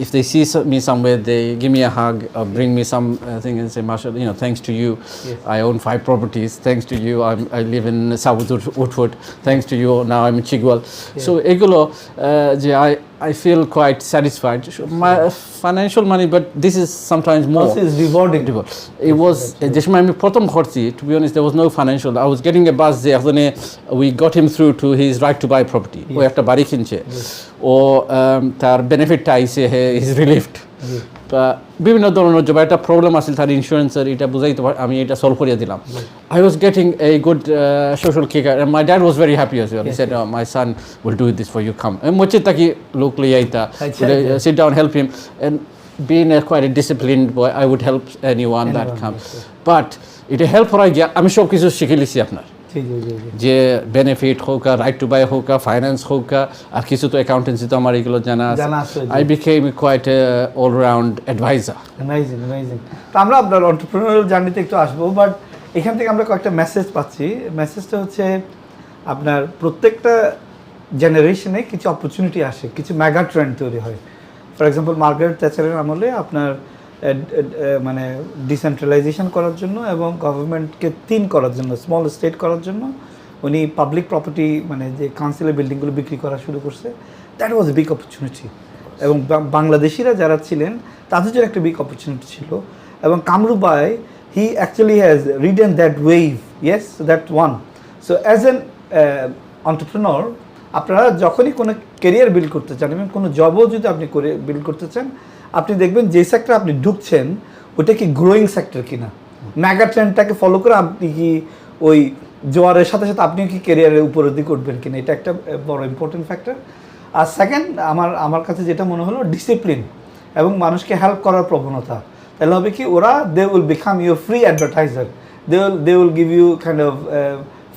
if they see me somewhere, they give me a hug or bring me some thing and say, "Mashallah, thanks to you, yes, I own 5 properties. Thanks to you, I live in South Woodford. Thanks to you, now I'm in Chigwell." Yes. So egulo, I feel quite satisfied. My financial money, but this is sometimes more. Also is rewarding. It was just my prothom khorchi. To be honest, there was no financial. I was getting a buzz there. We got him through to his right to buy property. Yes. ও একটা বাড়ি কিনছে, Yes. ও তার বেনিফিটটা আইসে, ইজ রিলিফড। Yes. বিভিন্ন ধরনের যে একটা প্রবলেম আছে তার ইন্স্যুরেন্সের, এটা বুঝাইতে আমি এটা সলভ করিয়ে দিলাম। I was getting a good social kicker, and my dad was very happy as well. He said, "My son will do this for you. Come." Moche taki locally aita, sit down, help him, and being quite a disciplined boy, I would help anyone that come. Yes, yes. But এটা হেল্প করা গিয়া আমি সব কিছু শিখে লিছি আপনার, যে বেনিফিট হোক, রাইট টু বাই হোক, ফাইন্যান্স হোক, আর কিছু তো অ্যাকাউন্টেন্সি তো আমার এগুলো জানা আছে। I became quite all round adviser. Amazing. তো আমরা আপনার এন্টারপ্রেনিউরিয়াল জার্নিতে একটু আসবো, বাট এখান থেকে আমরা কয়েকটা মেসেজ পাচ্ছি। মেসেজটা হচ্ছে আপনার প্রত্যেকটা জেনারেশনে কিছু অপরচুনিটি আসে, কিছু মেগা ট্রেন্ড তৈরি হয়। ফর এক্সাম্পল মার্গারেট থ্যাচারের আমলে আপনার মানে ডিসেন্ট্রালাইজেশন করার জন্য এবং গভর্নমেন্টকে থিন করার জন্য, স্মল স্টেট করার জন্য উনি পাবলিক প্রপার্টি মানে যে কাউন্সিলের বিল্ডিংগুলো বিক্রি করা শুরু করছে। That was a big opportunity, এবং বাংলাদেশিরা যারা ছিলেন তাদের জন্য একটা বিগ অপরচুনিটি ছিল। এবং কামরূপ ভাই, হি actually has ridden that wave, yes, that one. So as an entrepreneur, আপনারা যখনই কোনো কেরিয়ার বিল্ড করতে চান এবং কোনো জবও যদি আপনি করে বিল্ড করতে চান, আপনি দেখবেন যে সেক্টর আপনি ঢুকছেন ওটা কি গ্রোয়িং সেক্টর কিনা, মেগা ট্রেন্ডটাকে ফলো করে আপনি কি ওই জোয়ারের সাথে সাথে আপনিও কি কেরিয়ারের উপরের দিকে উঠবেন কিনা, এটা একটা বড় ইম্পর্টেন্ট ফ্যাক্টর। আর সেকেন্ড, আমার কাছে যেটা মনে হলো ডিসিপ্লিন এবং মানুষকে হেল্প করার প্রবণতা। তাহলে হবে কি, ওরা they will become your free advertiser, they will give you kind of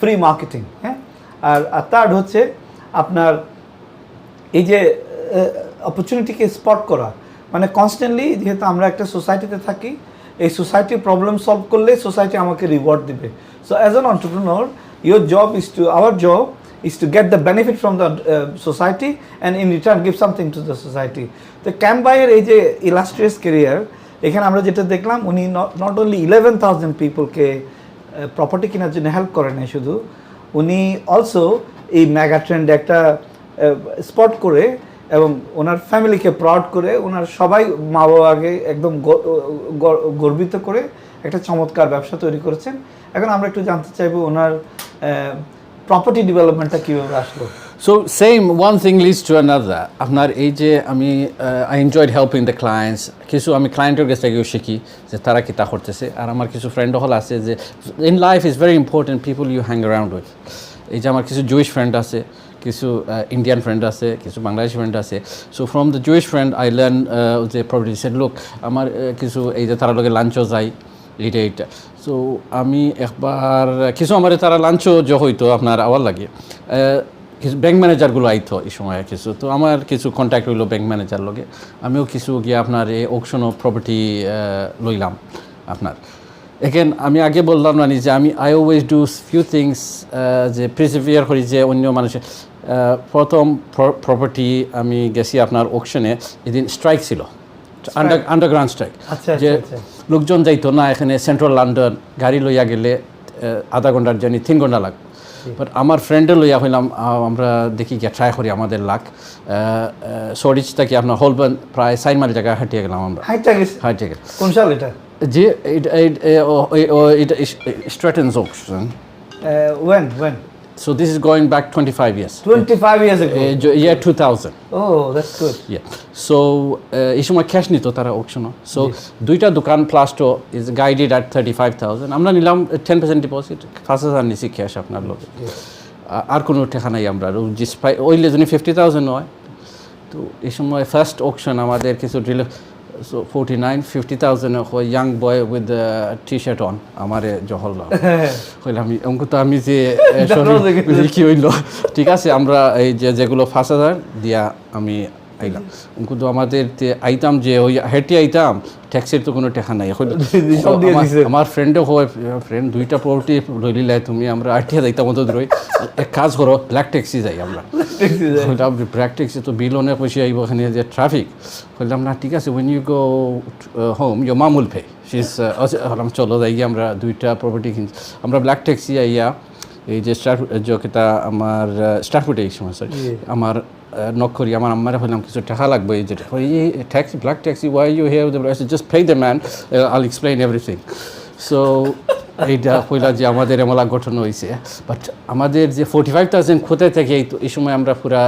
free marketing. হ্যাঁ, আর থার্ড হচ্ছে আপনার এই যে অপরচুনিটিকে স্পট করা, মানে কনস্ট্যান্টলি, যেহেতু আমরা একটা সোসাইটিতে থাকি, এই সোসাইটির প্রবলেম সলভ করলে সোসাইটি আমাকে রিওয়ার্ড দিবে। So as an entrepreneur, our job is to get the benefit from the society and in return give something to the society. তো ক্যাম্প ভাইয়ের এই যে ইলাস্ট্রিয়াস ক্যারিয়ার, এখানে আমরা যেটা দেখলাম, উনি নট অনলি 11,000 পিপলকে প্রপার্টি কেনার জন্য হেল্প করেন না শুধু, উনি অলসো এই মেগা ট্রেন্ড একটা স্পট করে এবং ওনার ফ্যামিলিকে প্রাউড করে, ওনার সবাই মা বাবাকে একদম গর্বিত করে একটা চমৎকার ব্যবসা তৈরি করেছেন। এখন আমরা একটু জানতে চাইবো ওনার প্রপার্টি ডেভেলপমেন্টটা কীভাবে আসলো। So same, one thing leads to another. আপনার এই যে আমি I enjoyed helping the clients. কিছু আমি ক্লায়েন্টের কাছ থেকেও শিখি যে তারা কি তা করতেছে। আর আমার কিছু ফ্রেন্ড হল আছে যে in life is very important people you hang around with. এই যে আমার কিছু জুইশ ফ্রেন্ড আছে, কিছু ইন্ডিয়ান ফ্রেন্ড আছে, কিছু বাংলাদেশি ফ্রেন্ড আছে। So from the Jewish friend I learn যে প্রপার্টি সেড লোক আমার কিছু এই যে তারা লোকে লাঞ্চও যায় এইটা। সো আমি একবার কিছু আমার তারা লাঞ্চও যে হইতো আপনার আওয়ার লাগে, কিছু ব্যাংক ম্যানেজারগুলো আইতো এই সময় কিছু, তো আমার কিছু কন্ট্যাক্ট হইলো ব্যাংক ম্যানেজার লগে, আমিও কিছু গিয়ে আপনার এই অকশন অফ প্রপার্টি লইলাম আপনার। এখান আমি আগে বললাম না যে আমি I always do few things যে প্রিসার্ভিয়ার করি যে অন্য মানুষের। প্রথম প্রপার্টি আমি গেছি আপনার অকশনে, এদিন স্ট্রাইক ছিল, আন্ডারগ্রাউন্ড স্ট্রাইক, যে লোকজন যাইতো না এখানে, সেন্ট্রাল লন্ডন গাড়ি লইয়া গেলে আধা ঘন্টার জার্নি 3 ঘন্টা লাগবে। বাট আমার ফ্রেন্ডে লইয়া হইলাম আমরা দেখি গিয়া ট্রাই করি আমাদের লাক সরিচ থেকে আপনার হোলবান প্রায় 4 মাইল জায়গা হাঁটিয়ে গেলাম আমরা হাইটা গেছে হাঁটিয়ে গেলাম কোন সাল এটা যে এটা স্ট্র্যাটেনস auction when so this is going back 25 years 25 years ago year 2000 oh that's good yeah so এই সময় ক্যাশ নিত তারা অকশন সো দুইটা দোকান plus two is guided at 35000 আমরা নিলাম 10% ডিপোজিট 5000 নিছি ক্যাশ আপনার লোকে আর কোনো টাকা নাই আমরা ওইলে যদি 50000 হয় তো এই সময় ফার্স্ট অকশন আমাদের কিছু so 49-50,000 young boy with T-shirt on আমারে জহল হইলাম অঙ্ক তো আমি যে কি হইল ঠিক আছে আমরা এই যেগুলো 5000 দিয়া আমি আইলাম অঙ্ক তো আমাদের আইতাম যে ওই হেঁটে আইতাম ট্যাক্সির তো কোনো টাকা নাই আমার ফ্রেন্ডও হয় ফ্রেন্ড দুইটা প্রপার্টি লইলিলাই তুমি আমরা আইটিয়া যাইতাম মতো ধরই এক কাজ করো ব্ল্যাক ট্যাক্সি যাই আমরা ব্ল্যাক ট্যাক্সি তো বিল অনেক পয়সা আইব ওখানে যে ট্রাফিক বললাম না ঠিক আছে when you go home your mom will pay fees চলো যাই আমরা দুইটা প্রপার্টি কিনছি আমরা ব্ল্যাক ট্যাক্সি আইয়া এই যে যেটা আমার স্টারফুটে এই সময় সরি আমার নক করি আমার আম্মারা হইলাম কিছু টাকা লাগবে এই যেটা এই taxi black taxi why you here just pay the man I'll explain everything so এইটা হইলা যে আমাদের এমলা গঠন হয়েছে বাট আমাদের যে 45,000 কোথায় থেকে এই সময় আমরা পুরা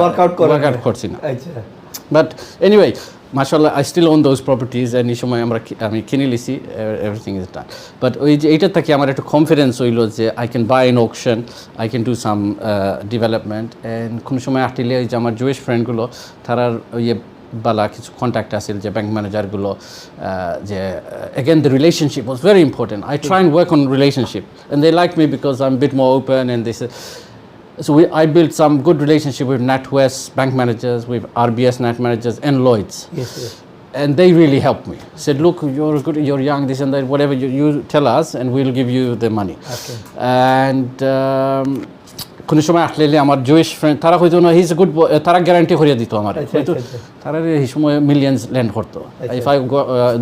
ওয়ার্কআউট করছি না বাট এনিওয়ে মাশাআল্লাহ I still own those properties and এই সময় আমি কিনে লিছি এভরিথিং ইজ ডান বাট ওই যে এইটা থেকে আমার একটু কনফিডেন্স হইল যে I can buy an auction I can do some development and কোনো সময় আটিলে যে আমার জুয়েশ ফ্রেন্ডগুলো তারার ওই বালা কিছু কন্ট্যাক্ট আসছিল যে ব্যাংক ম্যানেজারগুলো যে again the relationship was very important I try and work on relationship and they like me because I'm a bit more open and they said so I built some good relationship with NatWest bank managers with RBS net managers and Lloyds yes and they really helped me said look you're good you're young this and that whatever you tell us and we'll give you the money okay and কোন সময় আসলে আমার জুয়েশ ফ্রেন্ড তারা হয়তো না হিজ গুড তারা গ্যারান্টি করিয়ে দিত আমার হয়তো তারা এই সময় মিলিয়ন্স ল্যান্ড করতো ইফ আই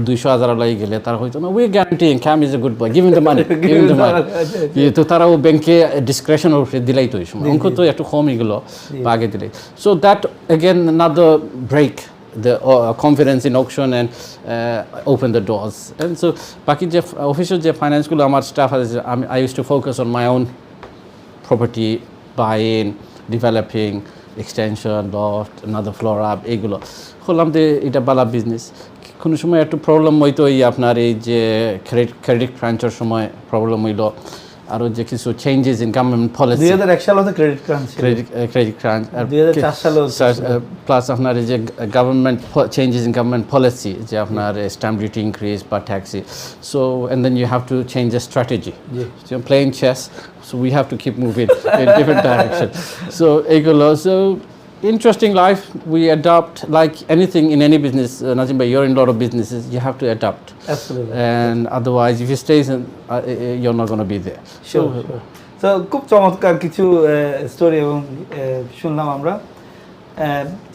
200,000 লাগি গেলে তারা হয়তো না we guaranteeing Cam is a good boy give him the money give him the money তো তারাও ব্যাংকে ডিসক্রিপশন ওপরে দিলাই তো এই সময় অঙ্ক তো একটু কমই গেল আগে দিলাই so that again another break the confidence in auction and open the doors and so বাকি যে অফিসিয়াল যে ফাইন্যান্সগুলো আমার স্টাফ আছে I used to focus on my own property buying, developing, extension, loft, another floor up এগুলো করলাম যে এটা বালা বিজনেস কোনো সময় একটু প্রবলেম হইতো এই আপনার এই যে ক্রেডিট ক্রাঞ্চের সময় প্রবলেম হইলো আরও যে কিছু চেঞ্জেস ইন গভর্নমেন্ট পলিসি 2001 সালে তো ক্রেডিট ক্রাঞ্চ ক্রেডিট ক্রাঞ্চ 2004 সালে প্লাস আপনার এই যে government changes in government policy যে আপনার স্ট্যাম্প ডিউটি ইনক্রিজ বা taxes so and then you have to change the strategy so playing chess so we have to keep moving in different direction so egulo so interesting life we adapt like anything in any business Nazim bhai you're in a lot of businesses you have to adapt absolutely and otherwise if you stay you're not going to be there sure so খুব চমৎকার কিছু স্টোরি এবং শুনলাম আমরা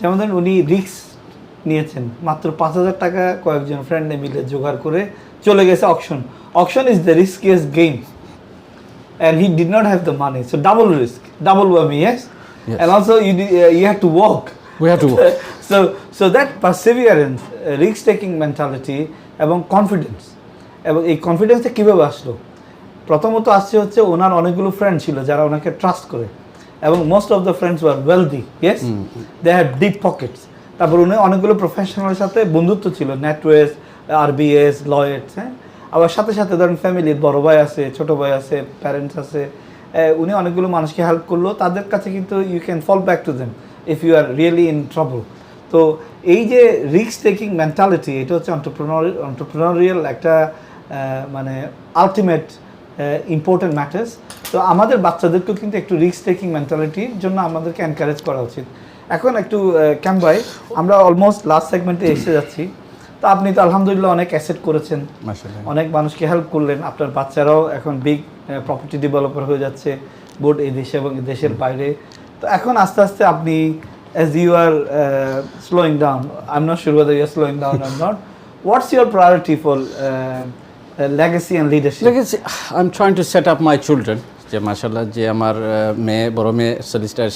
যেমন ধরুন উনি রিস্ক নিয়েছেন মাত্র 5,000 টাকা কয়েকজন ফ্রেন্ড মিলে জোগাড় করে চলে গেছে auction is the riskiest game and he did not have the money so double risk double whammy yes and also you had to walk we have to walk so that perseverance risk taking mentality এবং কনফিডেন্স এবং এই কনফিডেন্সটা কীভাবে আসলো প্রথমত আসছে হচ্ছে ওনার অনেকগুলো ফ্রেন্ড ছিল যারা ওনাকে ট্রাস্ট করে এবং most of the friends were wealthy yes they had deep pockets তারপর উনি অনেকগুলো প্রফেশনালের সাথে বন্ধুত্ব ছিল নেটওয়েস্ট আরবিএস লয়েডস হ্যাঁ আবার সাথে সাথে ধরেন ফ্যামিলির বড় ভাই আছে ছোটো ভাই আছে প্যারেন্টস আছে উনি অনেকগুলো মানুষকে হেল্প করলো তাদের কাছে কিন্তু you can fall back to them if you are really in trouble তো এই যে রিস্ক টেকিং মেন্টালিটি এটা হচ্ছে অন্টারপ্রেনারিয়াল একটা মানে আলটিমেট ইম্পর্টেন্ট ম্যাটার্স তো আমাদের বাচ্চাদেরকেও কিন্তু একটু রিস্ক টেকিং মেন্টালিটির জন্য আমাদেরকে এনকারেজ করা উচিত এখন একটু ক্যাম ভাই আমরা অলমোস্ট লাস্ট সেগমেন্টে এসে যাচ্ছি তো আপনি তো আলহামদুলিল্লাহ অনেক অ্যাসেট করেছেন অনেক মানুষকে হেল্প করলেন আপনার বাচ্চারাও এখন বিগ প্রপার্টি ডেভেলপার হয়ে যাচ্ছে বোর্ড এই দেশে এবং দেশের বাইরে তো এখন আস্তে আস্তে আপনি as you are slowing down I'm not sure whether you're slowing down or not what's your priority for legacy and leadership legacy I'm trying to set up my children যে মাশাআল্লাহ যে আমার বড় মেয়ে solicitor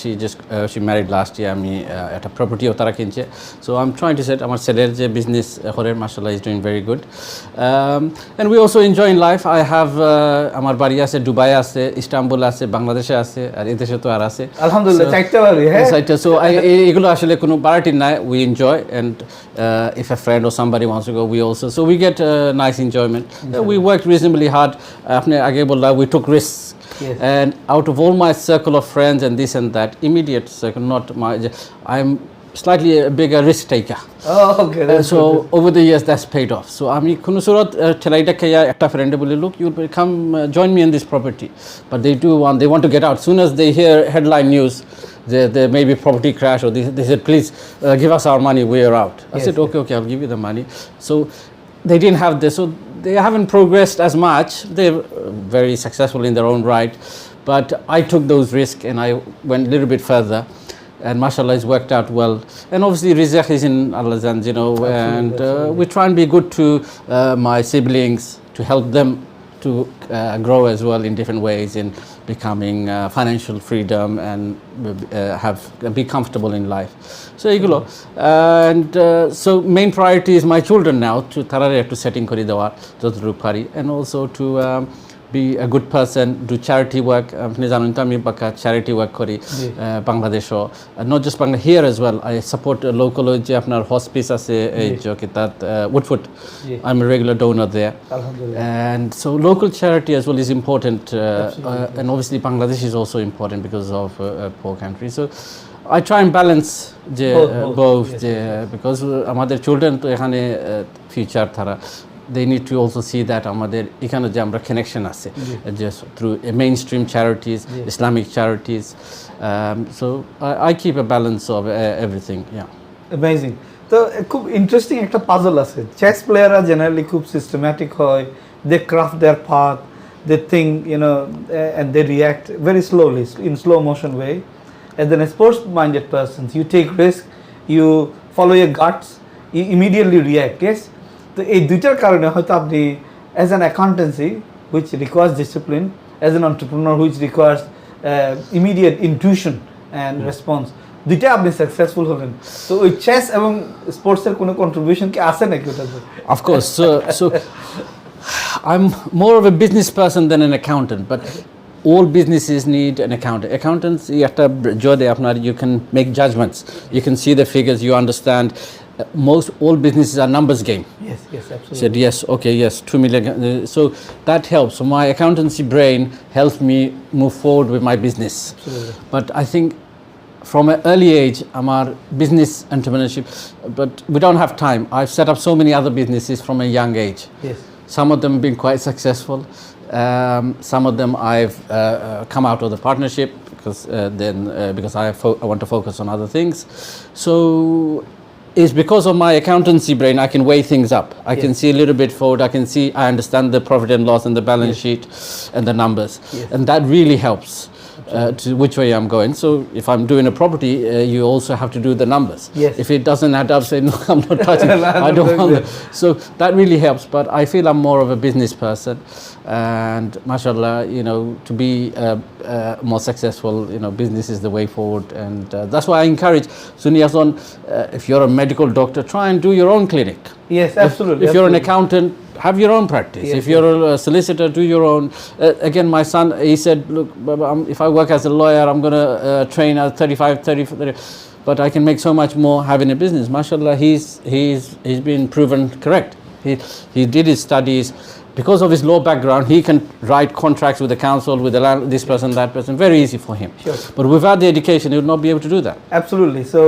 she married last year আমি একটা প্রপার্টিও তারা কিনছে so I'm trying to set আমার ছেলের যে বিজনেস করে মাশাআল্লাহ is doing very good and we also enjoy in life I have আমার বাড়ি আছে দুবাই আছে ইস্তাম্বুল আছে বাংলাদেশে আছে আর এদেশে তো আর আছে আলহামদুলিল্লাহ চারটা বাড়ি হ্যাঁ so এগুলো আসলে কোনো বাড়িটি নাই we enjoy and if a friend or somebody wants to go we also so we get nice enjoyment we worked reasonably hard আপনি আগে বললাম we took risks Yes. and out of all my circle of friends and this and that immediate circle not my I'm slightly a bigger risk taker oh okay that's so good. over the years that's paid off so আমি কোন সুরত ছেলেটা খেয়া একটা ফ্রেন্ডে বলে look you come join me in this property but they want to get out soon as they hear headline news there may be property crash or they said please give us our money we are out I said okay I'll give you the money so they didn't have this so they haven't progressed as much they're very successful in their own right but I took those risks and I went a little bit further and mashallah it's worked out well and obviously rizq is in Allah's hands you know and we try and be good to my siblings to help them to grow as well in different ways in becoming financial freedom and be comfortable in life so egulo and so main priority is my children now to tarare to setting kori dewa jotru pari and also to be a good person do charity work apni janen to ami baka charity work kori bangladesho not just Bangladesh here as well I support a local je apnar hospice ase ei jo kitat Woodford I'm a regular donor there alhamdulillah and so local charity as well is important and obviously Bangladesh is also important because of poor country so I try and balance both because amader children to ekhane future thara they need to also see that amader ekhane je amra connection ase just through mainstream charities Islamic charities so I keep a balance of everything amazing তো খুব ইন্টারেস্টিং একটা পাজল আছে চেস প্লেয়াররা জেনারেলি খুব সিস্টেম্যাটিক হয় they craft their path they think and they react very slowly in slow motion way as a sports minded person you take risk you follow your guts you immediately react yes তো এই দুইটার কারণে হয়তো আপনি as an accountancy which requires discipline as an entrepreneur which requires immediate intuition and response দুইটা আপনি সাকসেসফুল হলেন তো ওই চেস এবং স্পোর্টসের কোনো কন্ট্রিবিউশন কি আছে নাকি ওটাতে of course so I'm more of a business person than an accountant but all businesses need an accountant accountants একটা জোরে আপনার you can make judgments you can see the figures you understand most all businesses are numbers game yes absolutely said yes okay yes 2 million so that helps so my accountancy brain helps me move forward with my business absolutely but I think from an early age our business entrepreneurship but we don't have time I've set up so many other businesses from a young age yes some of them have been quite successful some of them I've come out of the partnership because I want to focus on other things so it's because of my accountancy brain I can weigh things up I can see a little bit forward I understand the profit and loss and the balance sheet and the numbers and that really helps to which way I'm going so if I'm doing a property you also have to do the numbers if it doesn't add up say no I'm not touching I don't want that so that really helps but I feel I'm more of a business person and mashallah to be more successful business is the way forward and that's why I encourage Suniyazon if you're a medical doctor try and do your own clinic yes absolutely if you're an accountant have your own practice if you're a solicitor do your own again my son he said look Baba, if I work as a lawyer I'm going to train at 30 but I can make so much more having a business mashallah he's been proven correct he did his studies because of his law background he can write contracts with the council with the land, this person that person very easy for him but without the education he would not be able to do that absolutely so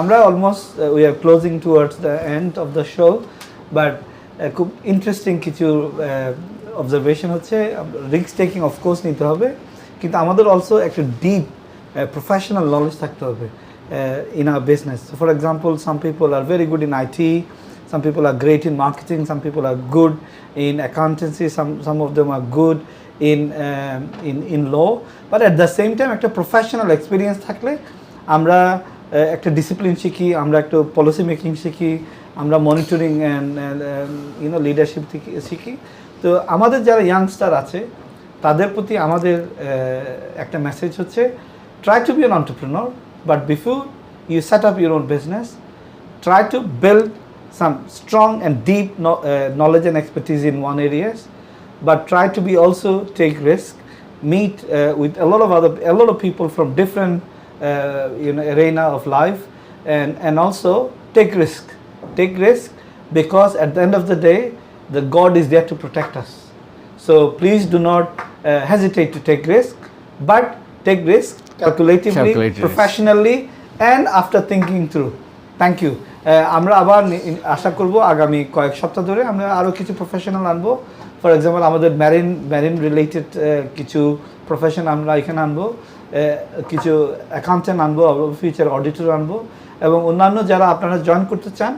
আমরা almost we are closing towards the end of the show but খুব ইন্টারেস্টিং কিছু অবজারভেশন হচ্ছে রিস্ক টেকিং অফকোর্স নিতে হবে কিন্তু আমাদের অলসো একটা ডিপ প্রফেশনাল নলেজ থাকতে হবে in our business so for example some people are very good in IT some people are great in marketing some people are good in accountancy some of them are good in law but at the same time একটা প্রফেশনাল এক্সপিরিয়েন্স থাকলে আমরা একটা ডিসিপ্লিন শিখি আমরা একটা পলিসি মেকিং শিখি আমরা মনিটরিং অ্যান্ড লিডারশিপ শিখি তো আমাদের যারা ইয়াংস্টার আছে তাদের প্রতি আমাদের একটা মেসেজ হচ্ছে, try to be an entrepreneur, but before you set up your own business, try to build some strong and deep knowledge and expertise in one areas, but try to be also take risk, meet with a lot of people from different arena of life, and also take risk because at the end of the day the God is there to protect us. So please do not hesitate to take risk, but take risk calculatively, professionally, and after thinking through. Thank you. আমরা আবার আশা করব আগামী কয়েক সপ্তাহ ধরে আমরা আরও কিছু প্রফেশনাল আনবো। ফর এক্সাম্পল আমাদের ম্যারিন রিলেটেড কিছু প্রফেশন আমরা এখানে আনবো, কিছু অ্যাকাউন্টেন্ট আনবো, ফিউচার অডিটর আনবো, এবং অন্যান্য যারা আপনারা জয়েন করতে চান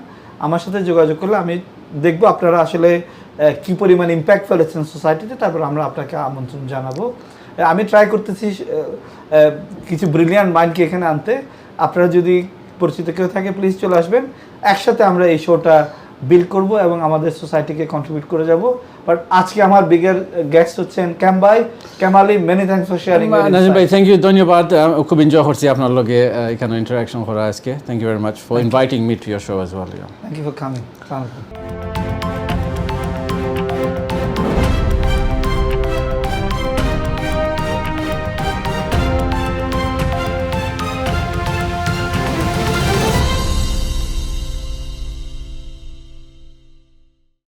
আমার সাথে যোগাযোগ করলে আমি দেখব আপনারা আসলে কী পরিমাণ ইম্প্যাক্ট ফেলেছেন সোসাইটিতে, তারপর আমরা আপনাকে আমন্ত্রণ জানাবো। আমি ট্রাই করতেছি কিছু ব্রিলিয়ান্ট মাইন্ডকে এখানে আনতে। আপনারা যদি পরিচিত কেউ থাকে প্লিজ চলে আসবেন, একসাথে আমরা এই শোটা বিল্ড করব এবং আমাদের সোসাইটিকে কন্ট্রিবিউট করে যাব। বাট আজকে আমার বিগের গেস্ট হচ্ছেন Kamali. Many thanks for sharing. Nazim ভাই থ্যাংক ইউ, ধন্যবাদ। খুব এনজয় করছি আপনার লগে এখানে ইন্টারাকশন করা আজকে। Thank you very much for inviting me to your show as well. Thank you for coming.